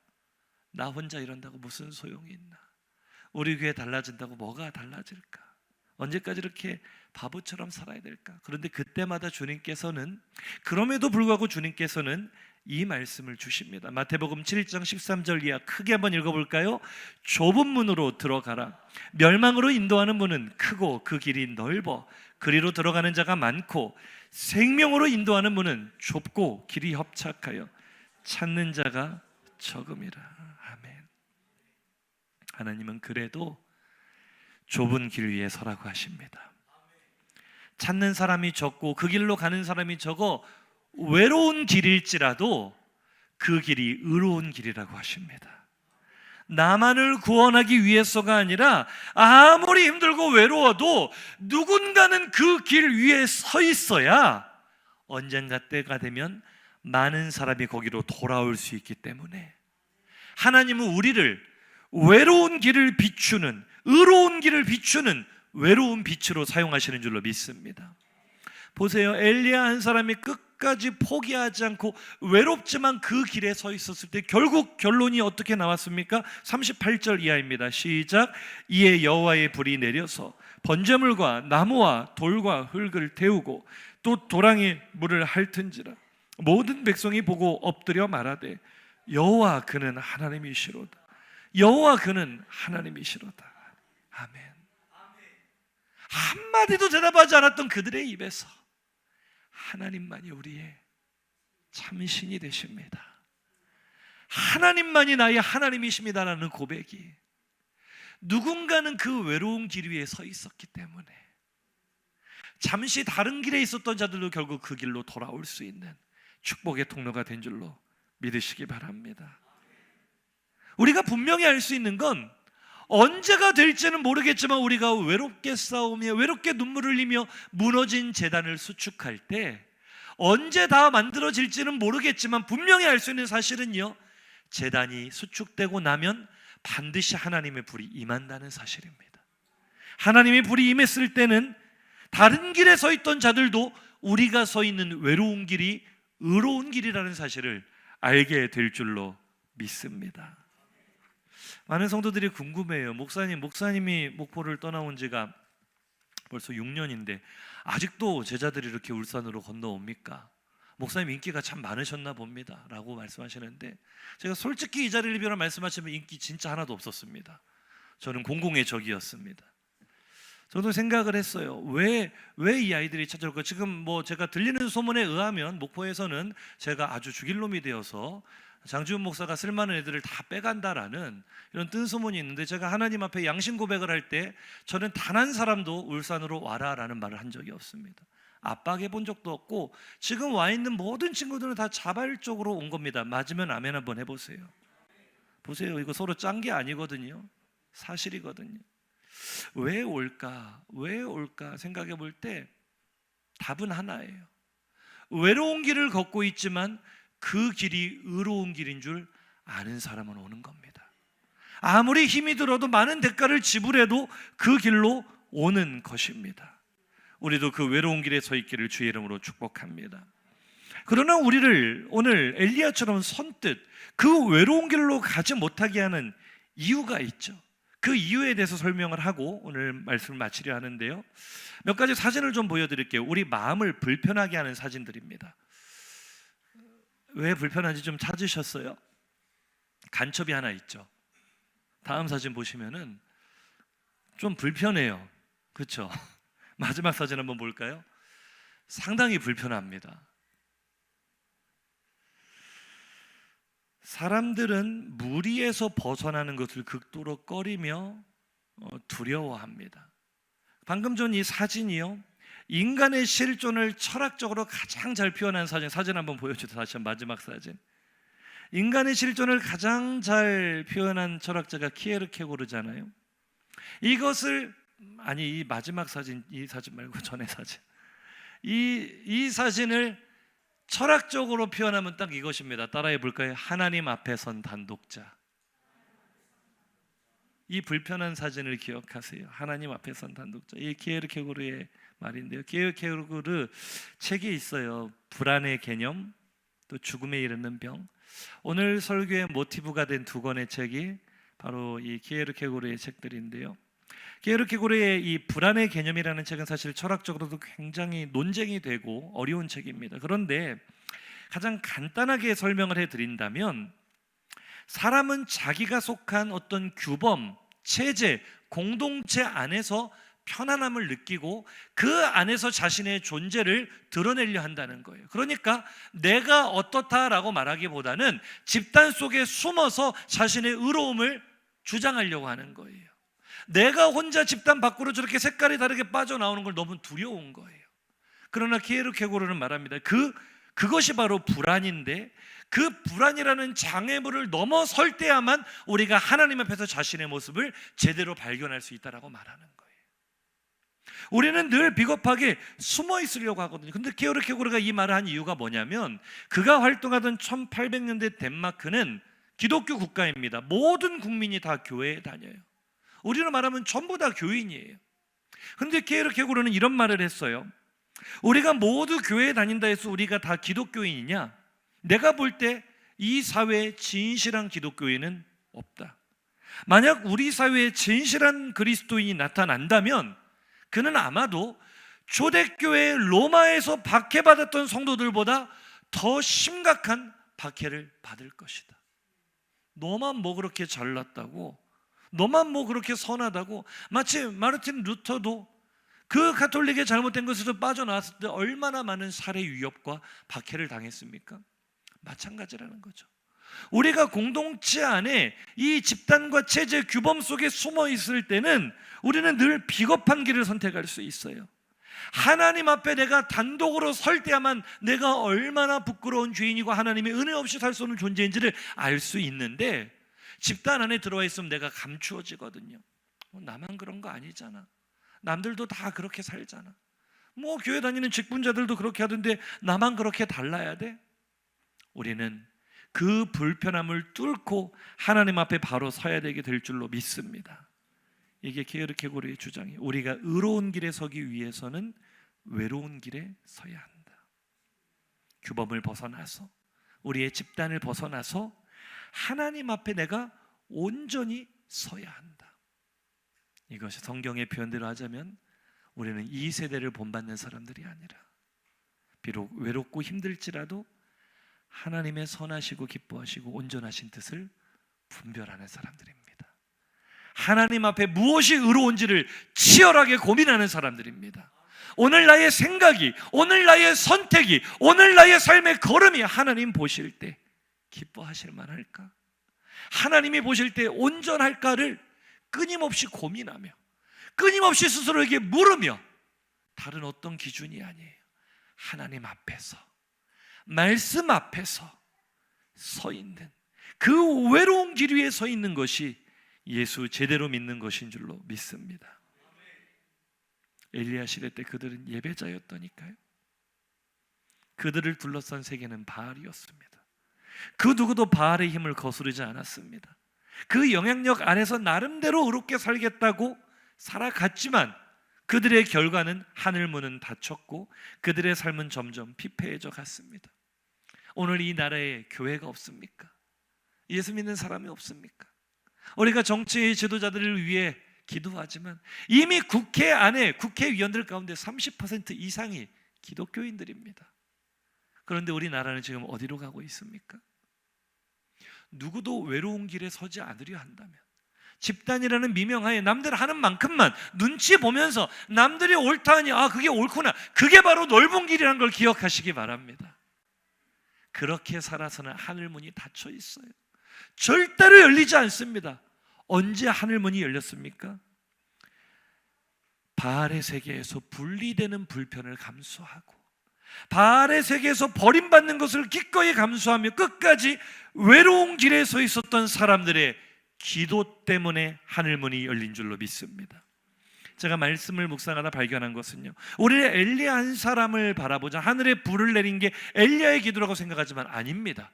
나 혼자 이런다고 무슨 소용이 있나? 우리 교회 달라진다고 뭐가 달라질까? 언제까지 이렇게 바보처럼 살아야 될까? 그런데 그때마다 주님께서는, 그럼에도 불구하고 주님께서는 이 말씀을 주십니다. 마태복음 7장 13절 이하 크게 한번 읽어볼까요? 좁은 문으로 들어가라. 멸망으로 인도하는 문은 크고 그 길이 넓어 그리로 들어가는 자가 많고, 생명으로 인도하는 문은 좁고 길이 협착하여 찾는 자가 적음이라. 아멘. 하나님은 그래도 좁은 길 위에 서라고 하십니다. 찾는 사람이 적고 그 길로 가는 사람이 적어 외로운 길일지라도 그 길이 의로운 길이라고 하십니다. 나만을 구원하기 위해서가 아니라 아무리 힘들고 외로워도 누군가는 그 길 위에 서 있어야 언젠가 때가 되면 많은 사람이 거기로 돌아올 수 있기 때문에 하나님은 우리를 외로운 길을 비추는, 의로운 길을 비추는 외로운 빛으로 사용하시는 줄로 믿습니다. 보세요. 엘리야 한 사람이 끝까지 포기하지 않고 외롭지만 그 길에 서 있었을 때 결국 결론이 어떻게 나왔습니까? 38절 이하입니다. 시작. 이에 여호와의 불이 내려서 번제물과 나무와 돌과 흙을 태우고 또 도랑에 물을 핥은지라. 모든 백성이 보고 엎드려 말하되 여호와 그는 하나님이시로다. 여호와 그는 하나님이시로다. 아멘. 한마디도 대답하지 않았던 그들의 입에서 하나님만이 우리의 참신이 되십니다. 하나님만이 나의 하나님이십니다라는 고백이, 누군가는 그 외로운 길 위에 서 있었기 때문에 잠시 다른 길에 있었던 자들도 결국 그 길로 돌아올 수 있는 축복의 통로가 된 줄로 믿으시기 바랍니다. 우리가 분명히 알 수 있는 건 언제가 될지는 모르겠지만 우리가 외롭게 싸우며 외롭게 눈물을 흘리며 무너진 제단을 수축할 때 언제 다 만들어질지는 모르겠지만 분명히 알 수 있는 사실은요, 제단이 수축되고 나면 반드시 하나님의 불이 임한다는 사실입니다. 하나님의 불이 임했을 때는 다른 길에 서 있던 자들도 우리가 서 있는 외로운 길이 의로운 길이라는 사실을 알게 될 줄로 믿습니다. 많은 성도들이 궁금해요. 목사님이 목포를 떠나온 지가 벌써 6년인데 아직도 제자들이 이렇게 울산으로 건너옵니까? 목사님 인기가 참 많으셨나 봅니다 라고 말씀하시는데, 제가 솔직히 이 자리를 빌어 말씀하시면 인기 진짜 하나도 없었습니다. 저는 공공의 적이었습니다. 저도 생각을 했어요. 왜 이 아이들이 찾아올까? 지금 뭐 제가 들리는 소문에 의하면 목포에서는 제가 아주 죽일 놈이 되어서 장지훈 목사가 쓸만한 애들을 다 빼간다라는 이런 뜬 소문이 있는데, 제가 하나님 앞에 양심 고백을 할 때 저는 단 한 사람도 울산으로 와라라는 말을 한 적이 없습니다. 압박해 본 적도 없고 지금 와 있는 모든 친구들은 다 자발적으로 온 겁니다. 맞으면 아멘 한번 해보세요. 보세요. 이거 서로 짠 게 아니거든요. 사실이거든요. 왜 올까 생각해 볼 때 답은 하나예요. 외로운 길을 걷고 있지만 그 길이 의로운 길인 줄 아는 사람은 오는 겁니다. 아무리 힘이 들어도 많은 대가를 지불해도 그 길로 오는 것입니다. 우리도 그 외로운 길에 서 있기를 주의 이름으로 축복합니다. 그러나 우리를 오늘 엘리야처럼 선뜻 그 외로운 길로 가지 못하게 하는 이유가 있죠. 그 이유에 대해서 설명을 하고 오늘 말씀을 마치려 하는데요, 몇 가지 사진을 좀 보여드릴게요. 우리 마음을 불편하게 하는 사진들입니다. 왜 불편한지 좀 찾으셨어요? 간첩이 하나 있죠. 다음 사진 보시면은 좀 불편해요. 그렇죠? 마지막 사진 한번 볼까요? 상당히 불편합니다. 사람들은 무리에서 벗어나는 것을 극도로 꺼리며 두려워합니다. 방금 전 이 사진이요, 인간의 실존을 철학적으로 가장 잘 표현한 사진 한번 보여주세요. 다시 한번 마지막 사진. 인간의 실존을 가장 잘 표현한 철학자가 키에르케고르잖아요. 이것을 이 마지막 사진, 이 사진 말고 전에 사진, 이 사진을 철학적으로 표현하면 딱 이것입니다. 따라해 볼까요? 하나님 앞에 선 단독자. 이 불편한 사진을 기억하세요. 하나님 앞에 선 단독자. 이 키에르케고르의 말인데요, 키에르케고르 책이 있어요. 불안의 개념, 또 죽음에 이르는 병. 오늘 설교의 모티브가 된 두 권의 책이 바로 이 키에르케고르의 책들인데요, 키에르케고르의 이 불안의 개념이라는 책은 사실 철학적으로도 굉장히 논쟁이 되고 어려운 책입니다. 그런데 가장 간단하게 설명을 해드린다면, 사람은 자기가 속한 어떤 규범, 체제, 공동체 안에서 편안함을 느끼고 그 안에서 자신의 존재를 드러내려 한다는 거예요. 그러니까 내가 어떻다라고 말하기보다는 집단 속에 숨어서 자신의 의로움을 주장하려고 하는 거예요. 내가 혼자 집단 밖으로 저렇게 색깔이 다르게 빠져나오는 걸 너무 두려운 거예요. 그러나 키에르케고르는 말합니다. 그것이 바로 불안인데, 그 불안이라는 장애물을 넘어설 때야만 우리가 하나님 앞에서 자신의 모습을 제대로 발견할 수 있다라고 말하는 거예요. 우리는 늘 비겁하게 숨어 있으려고 하거든요. 근데 키에르케고르가 이 말을 한 이유가 뭐냐면, 그가 활동하던 1800년대 덴마크는 기독교 국가입니다. 모든 국민이 다 교회에 다녀요. 우리로 말하면 전부 다 교인이에요. 그런데 키에르케고르는 이런 말을 했어요. 우리가 모두 교회에 다닌다 해서 우리가 다 기독교인이냐? 내가 볼 때 이 사회에 진실한 기독교인은 없다. 만약 우리 사회에 진실한 그리스도인이 나타난다면 그는 아마도 초대교회 로마에서 박해받았던 성도들보다 더 심각한 박해를 받을 것이다. 너만 뭐 그렇게 잘났다고, 너만 뭐 그렇게 선하다고. 마치 마르틴 루터도 그 가톨릭의 잘못된 것에서 빠져나왔을 때 얼마나 많은 살해 위협과 박해를 당했습니까? 마찬가지라는 거죠. 우리가 공동체 안에 이 집단과 체제 규범 속에 숨어 있을 때는 우리는 늘 비겁한 길을 선택할 수 있어요. 하나님 앞에 내가 단독으로 설 때야만 내가 얼마나 부끄러운 죄인이고 하나님의 은혜 없이 살 수 없는 존재인지를 알 수 있는데, 집단 안에 들어와 있으면 내가 감추어지거든요. 나만 그런 거 아니잖아, 남들도 다 그렇게 살잖아, 뭐 교회 다니는 직분자들도 그렇게 하던데 나만 그렇게 달라야 돼? 우리는 그 불편함을 뚫고 하나님 앞에 바로 서야 되게 될 줄로 믿습니다. 이게 키에르케고르의 주장이에요. 우리가 의로운 길에 서기 위해서는 외로운 길에 서야 한다. 규범을 벗어나서, 우리의 집단을 벗어나서 하나님 앞에 내가 온전히 서야 한다. 이것이 성경의 표현대로 하자면 우리는 이 세대를 본받는 사람들이 아니라, 비록 외롭고 힘들지라도 하나님의 선하시고 기뻐하시고 온전하신 뜻을 분별하는 사람들입니다. 하나님 앞에 무엇이 의로운지를 치열하게 고민하는 사람들입니다. 오늘 나의 생각이, 오늘 나의 선택이, 오늘 나의 삶의 걸음이 하나님 보실 때 기뻐하실 만할까? 하나님이 보실 때 온전할까를 끊임없이 고민하며, 끊임없이 스스로에게 물으며, 다른 어떤 기준이 아니에요. 하나님 앞에서, 말씀 앞에서 서 있는, 그 외로운 길 위에 서 있는 것이 예수 제대로 믿는 것인 줄로 믿습니다. 엘리야 시대 때 그들은 예배자였다니까요. 그들을 둘러싼 세계는 바알이었습니다. 그 누구도 바알의 힘을 거스르지 않았습니다. 그 영향력 안에서 나름대로 의롭게 살겠다고 살아갔지만 그들의 결과는 하늘 문은 닫혔고 그들의 삶은 점점 피폐해져 갔습니다. 오늘 이 나라에 교회가 없습니까? 예수 믿는 사람이 없습니까? 우리가 정치의 지도자들을 위해 기도하지만 이미 국회 안에 국회의원들 가운데 30% 이상이 기독교인들입니다. 그런데 우리나라는 지금 어디로 가고 있습니까? 누구도 외로운 길에 서지 않으려 한다면 집단이라는 미명하에 남들 하는 만큼만 눈치 보면서 남들이 옳다 하니 그게 옳구나, 그게 바로 넓은 길이라는 걸 기억하시기 바랍니다. 그렇게 살아서는 하늘문이 닫혀 있어요. 절대로 열리지 않습니다. 언제 하늘문이 열렸습니까? 바알의 세계에서 분리되는 불편을 감수하고 바알의 세계에서 버림받는 것을 기꺼이 감수하며 끝까지 외로운 길에 서 있었던 사람들의 기도 때문에 하늘문이 열린 줄로 믿습니다. 제가 말씀을 묵상하다 발견한 것은요, 우리는 엘리야 한 사람을 바라보자 하늘에 불을 내린 게 엘리야의 기도라고 생각하지만 아닙니다.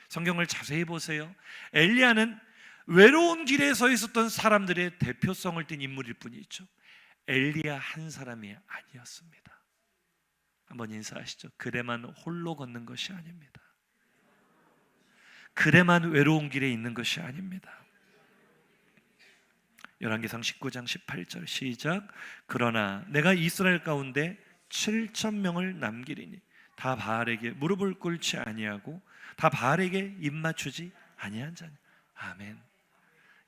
성경을 자세히 보세요. 엘리야는 외로운 길에 서 있었던 사람들의 대표성을 띤 인물일 뿐이죠. 엘리야 한 사람이 아니었습니다. 한번 인사하시죠. 그대만 홀로 걷는 것이 아닙니다. 그대만 외로운 길에 있는 것이 아닙니다. 열왕기상 19장 18절 시작. 그러나 내가 이스라엘 가운데 7,000명을 남기리니 다 바알에게 무릎을 꿇지 아니하고 다 바알에게 입맞추지 아니한 자니. 아멘.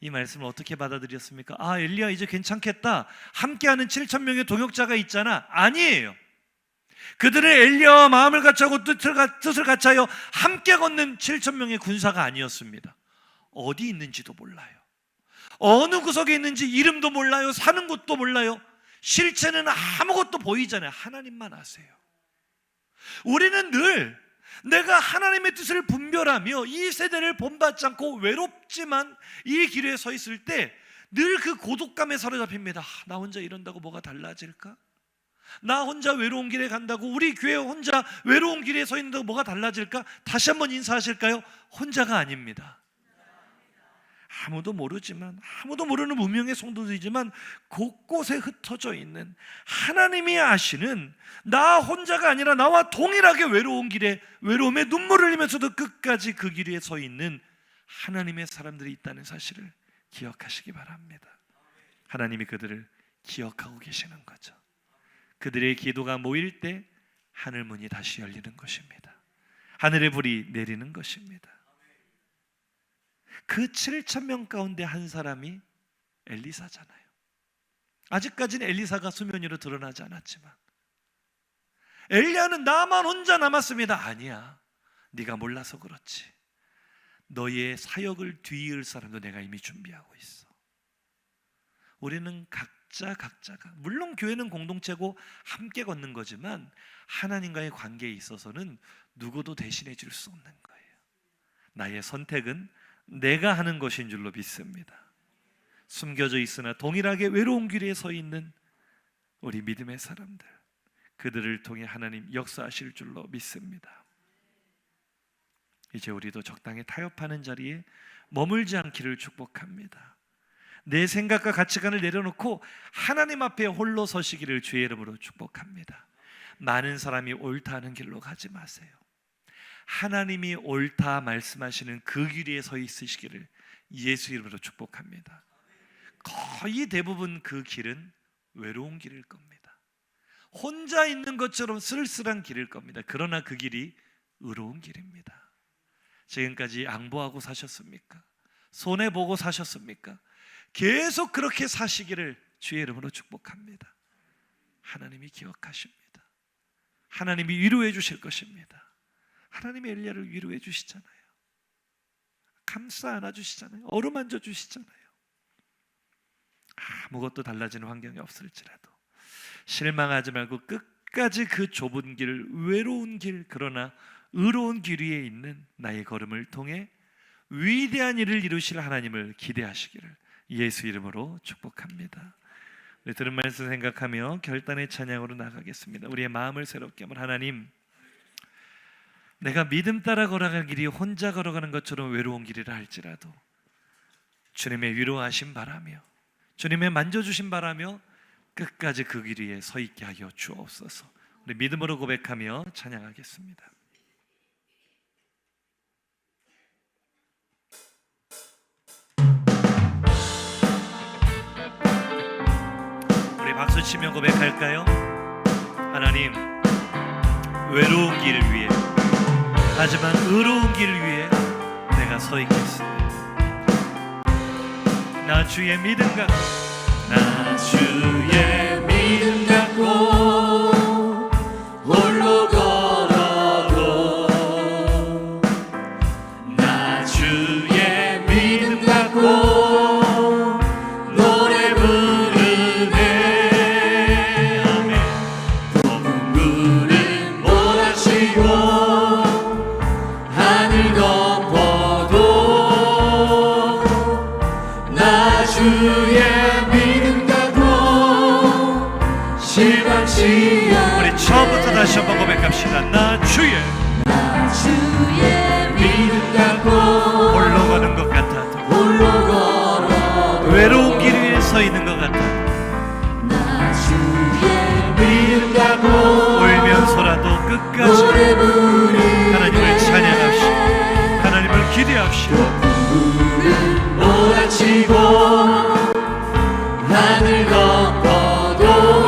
이 말씀을 어떻게 받아들였습니까? 엘리야 이제 괜찮겠다, 함께하는 7,000명의 동역자가 있잖아. 아니에요. 그들은 엘리야와 마음을 같이하고 뜻을 같이하여 함께 걷는 7,000명의 군사가 아니었습니다. 어디 있는지도 몰라요. 어느 구석에 있는지 이름도 몰라요. 사는 곳도 몰라요. 실체는 아무것도 보이잖아요. 하나님만 아세요. 우리는 늘 내가 하나님의 뜻을 분별하며 이 세대를 본받지 않고 외롭지만 이 길에 서 있을 때 늘 그 고독감에 사로잡힙니다. 나 혼자 이런다고 뭐가 달라질까? 나 혼자 외로운 길에 간다고, 우리 교회 혼자 외로운 길에 서 있는다고 뭐가 달라질까? 다시 한번 인사하실까요? 혼자가 아닙니다. 아무도 모르지만, 아무도 모르는 무명의 성도들이지만 곳곳에 흩어져 있는 하나님이 아시는 나 혼자가 아니라 나와 동일하게 외로운 길에 외로움에 눈물을 흘리면서도 끝까지 그 길에 서 있는 하나님의 사람들이 있다는 사실을 기억하시기 바랍니다. 하나님이 그들을 기억하고 계시는 거죠. 그들의 기도가 모일 때 하늘문이 다시 열리는 것입니다. 하늘의 불이 내리는 것입니다. 그 7,000명 가운데 한 사람이 엘리사잖아요. 아직까지는 엘리사가 수면 위로 드러나지 않았지만 엘리야는 나만 혼자 남았습니다. 아니야, 네가 몰라서 그렇지. 너희의 사역을 뒤이을 사람도 내가 이미 준비하고 있어. 우리는 각자가, 물론 교회는 공동체고 함께 걷는 거지만 하나님과의 관계에 있어서는 누구도 대신해 줄 수 없는 거예요. 나의 선택은 내가 하는 것인 줄로 믿습니다. 숨겨져 있으나 동일하게 외로운 길에 서 있는 우리 믿음의 사람들, 그들을 통해 하나님 역사하실 줄로 믿습니다. 이제 우리도 적당히 타협하는 자리에 머물지 않기를 축복합니다. 내 생각과 가치관을 내려놓고 하나님 앞에 홀로 서시기를 주의 이름으로 축복합니다. 많은 사람이 옳다 하는 길로 가지 마세요. 하나님이 옳다 말씀하시는 그 길에 서 있으시기를 예수 이름으로 축복합니다. 거의 대부분 그 길은 외로운 길일 겁니다. 혼자 있는 것처럼 쓸쓸한 길일 겁니다. 그러나 그 길이 의로운 길입니다. 지금까지 양보하고 사셨습니까? 손해보고 사셨습니까? 계속 그렇게 사시기를 주의 이름으로 축복합니다. 하나님이 기억하십니다. 하나님이 위로해 주실 것입니다. 하나님이 엘리야를 위로해 주시잖아요. 감싸 안아 주시잖아요. 어루만져 주시잖아요. 아무것도 달라지는 환경이 없을지라도 실망하지 말고 끝까지 그 좁은 길, 외로운 길, 그러나 의로운 길 위에 있는 나의 걸음을 통해 위대한 일을 이루실 하나님을 기대하시기를 예수 이름으로 축복합니다. 우리 들은 말씀 생각하며 결단의 찬양으로 나가겠습니다. 우리의 마음을 새롭게 하면 하나님, 내가 믿음 따라 걸어가는 길이 혼자 걸어가는 것처럼 외로운 길이라 할지라도 주님의 위로하심 바라며 주님의 만져주심 바라며 끝까지 그 길 위에 서 있게 하여 주옵소서. 우리 믿음으로 고백하며 찬양하겠습니다. 우리 박수치며 고백할까요? 하나님, 외로운 길 위에 하지만 의로운 길 위에 내가 서 있겠습니다. 나 주의 믿음 갖고 나 주의 믿음 갖고 홀로 걸어도 나 주의 믿음 갖고 노래 부르네. 아멘. 높은 구름 몰아치고 하늘 덮어도 나 주의 믿음 갖고 실망치 않네. 우리 처음부터 다시 한번 고백합시다. 나 주의 믿음 갖고 홀로 가는 것 같아도 홀로 걸어도 외로운 길 위에 서 있는 것 같아도 나 주의 믿음 갖고 울면서라도 끝까지 하나님을 찬양합시다. 하나님을 기대합시다. 구름 몰아치고 하늘 덮어도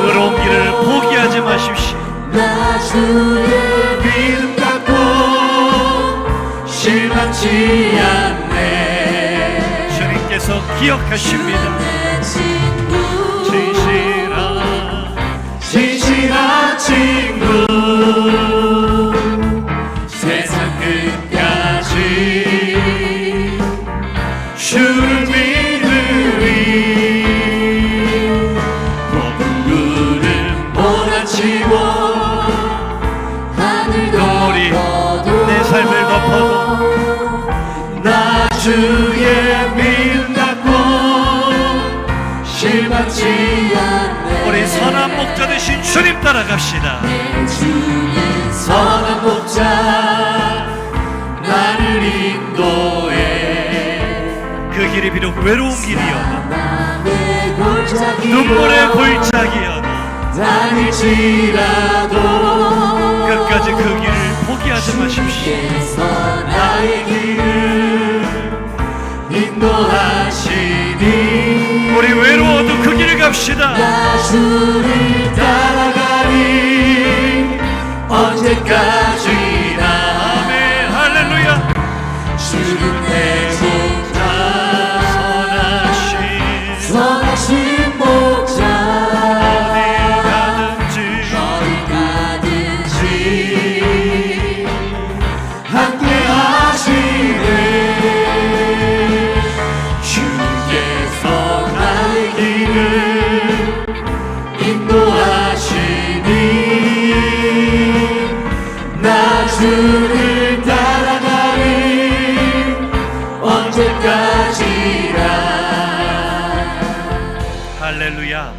의로운 길을 포기하지 마십시오. 나 주의 믿음 갖고 실망치 않네. 주님께서 기억하십니다. 진실한 친구 세상 끝까지 주를 믿으리. 높은 구름 몰아치고 하늘 덮어도 내 삶을 덮어도 나 주의 믿음 갖고 실망치 않네. 우리 선한 목자 되신 주님 따라갑시다. 내 주의 선한 목자 나를 인도해. 그 길이 비록 외로운 길이어도 눈물의 골짜기여도 다닐지라도 끝까지 그 길을 포기하지 마십시오. 나의 길을 인도하시니 우리 외로워도 그 길을 갑시다. 나 주를 따라가리 언제까지나. 아멘. 할렐루야. 주는 내 목자 선하신 목자 어디 가든지 함께 하시네. 주께서 나의 길을 인도하시니 나 주를 따라가리 언제까지나. 할렐루야.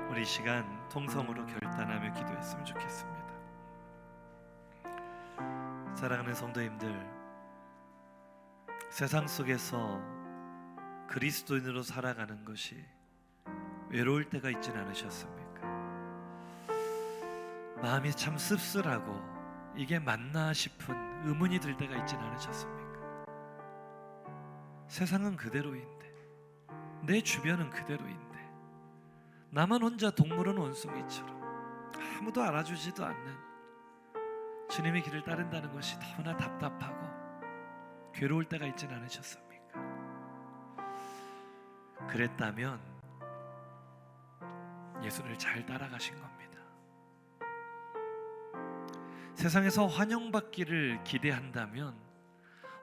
우리 시간 통성으로 결단하며 기도했으면 좋겠습니다. 사랑하는 성도님들, 세상 속에서 그리스도인으로 살아가는 것이 외로울 때가 있진 않으셨습니까? 마음이 참 씁쓸하고 이게 맞나 싶은 의문이 들 때가 있진 않으셨습니까? 세상은 그대로인데 내 주변은 그대로인데 나만 혼자 동물원 원숭이처럼 아무도 알아주지도 않는 주님의 길을 따른다는 것이 너무나 답답하고 괴로울 때가 있진 않으셨습니까? 그랬다면 예수를 잘 따라가신 겁니다. 세상에서 환영받기를 기대한다면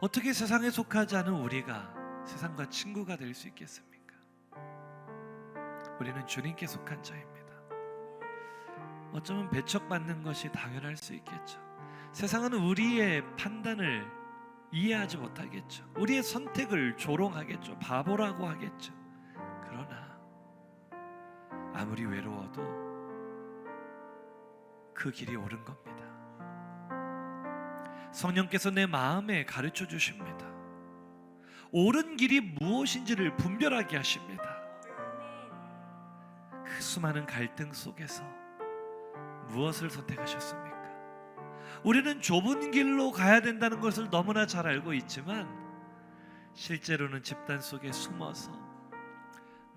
어떻게 세상에 속하지 않은 우리가 세상과 친구가 될 수 있겠습니까? 우리는 주님께 속한 자입니다. 어쩌면 배척받는 것이 당연할 수 있겠죠. 세상은 우리의 판단을 이해하지 못하겠죠. 우리의 선택을 조롱하겠죠. 바보라고 하겠죠. 그러나 아무리 외로워도 그 길이 옳은 겁니다. 성령께서 내 마음에 가르쳐 주십니다. 옳은 길이 무엇인지를 분별하게 하십니다. 그 수많은 갈등 속에서 무엇을 선택하셨습니까? 우리는 좁은 길로 가야 된다는 것을 너무나 잘 알고 있지만 실제로는 집단 속에 숨어서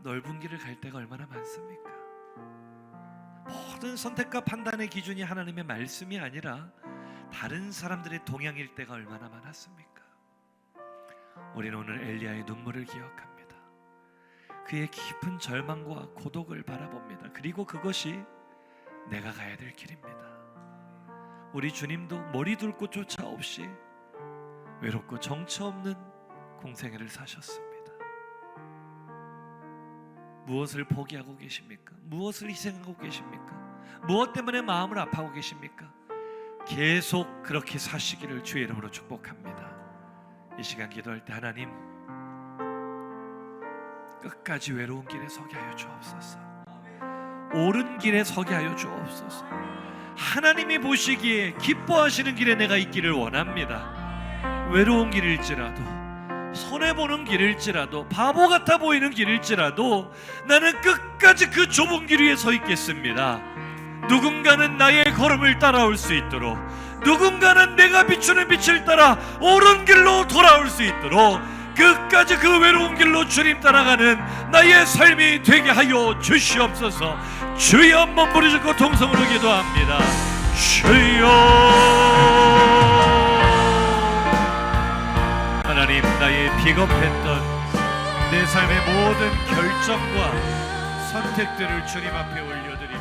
넓은 길을 갈 때가 얼마나 많습니까? 모든 선택과 판단의 기준이 하나님의 말씀이 아니라 다른 사람들의 동향일 때가 얼마나 많았습니까? 우리는 오늘 엘리야의 눈물을 기억합니다. 그의 깊은 절망과 고독을 바라봅니다. 그리고 그것이 내가 가야 될 길입니다. 우리 주님도 머리 둘 곳조차 없이 외롭고 정처 없는 공생애를 사셨습니다. 무엇을 포기하고 계십니까? 무엇을 희생하고 계십니까? 무엇 때문에 마음을 아파하고 계십니까? 계속 그렇게 사시기를 주의 이름으로 축복합니다. 이 시간 기도할 때 하나님, 끝까지 외로운 길에 서게 하여 주옵소서. 옳은 길에 서게 하여 주옵소서. 하나님이 보시기에 기뻐하시는 길에 내가 있기를 원합니다. 외로운 길일지라도, 손해보는 길일지라도, 바보 같아 보이는 길일지라도 나는 끝까지 그 좁은 길 위에 서 있겠습니다. 누군가는 나의 걸음을 따라올 수 있도록, 누군가는 내가 비추는 빛을 따라 옳은 길로 돌아올 수 있도록 끝까지 그 외로운 길로 주님 따라가는 나의 삶이 되게 하여 주시옵소서. 주여 한번 부르짖고 통성으로 기도합니다. 주여. 하나님, 나의 비겁했던 내 삶의 모든 결정과 선택들을 주님 앞에 올려드립니다.